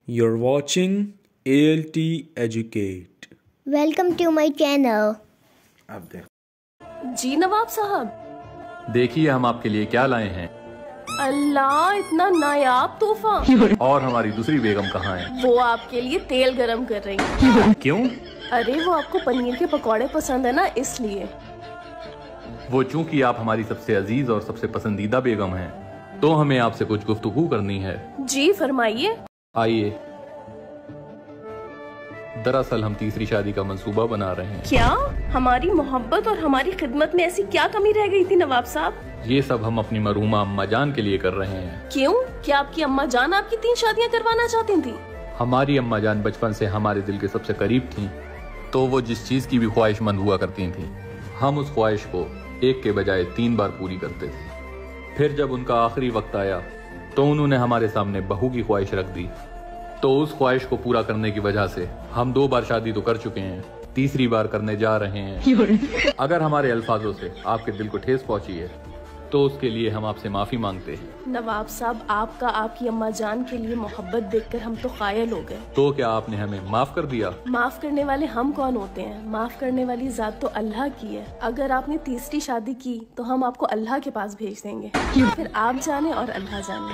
You're watching ALT Educate. Welcome to my channel. आप देख जी नवाब साहब। देखिए हम आपके लिए क्या लाए हैं। अल्लाह, इतना नायाब तोहफा। और हमारी दूसरी बेगम कहाँ है? वो आपके लिए तेल गरम कर रही है। क्यों? अरे वो आपको पनीर के पकौड़े पसंद है ना, इसलिए। वो चूंकि आप हमारी सबसे अजीज और सबसे पसंदीदा बेगम हैं, तो हमें आपसे कुछ गुफ्तगू करनी है। जी फरमाइए। आइए। दरअसल हम तीसरी शादी का मंसूबा बना रहे हैं। क्या हमारी मोहब्बत और हमारी खिदमत में ऐसी क्या कमी रह गई थी नवाब साहब? ये सब हम अपनी मरहूमा अम्मा जान के लिए कर रहे हैं। क्यों? क्या आपकी अम्मा जान आपकी 3 शादियां करवाना चाहती थी? हमारी अम्मा जान बचपन से हमारे दिल के सबसे करीब थीं, तो वो जिस चीज की भी ख्वाहिशमंद हुआ करती थीं, हम उस ख्वाहिश को एक के बजाय 3 बार पूरी करते थे। फिर जब उनका आखिरी वक्त आया तो उन्होंने हमारे सामने बहू की ख्वाहिश रख दी। तो उस ख्वाहिश को पूरा करने की वजह से हम 2 बार शादी तो कर चुके हैं, तीसरी बार करने जा रहे हैं। अगर हमारे अल्फाजों से आपके दिल को ठेस पहुंची है तो उसके लिए हम आपसे माफी मांगते हैं। नवाब साहब, आपका आपकी अम्मा जान के लिए मोहब्बत देखकर हम तो कायल हो गए। तो क्या आपने हमें माफ कर दिया? माफ करने वाले हम कौन होते हैं? माफ करने वाली जात तो अल्लाह की है। अगर आपने तीसरी शादी की तो हम आपको अल्लाह के पास भेज देंगे, फिर आप जाने और अल्लाह जाने।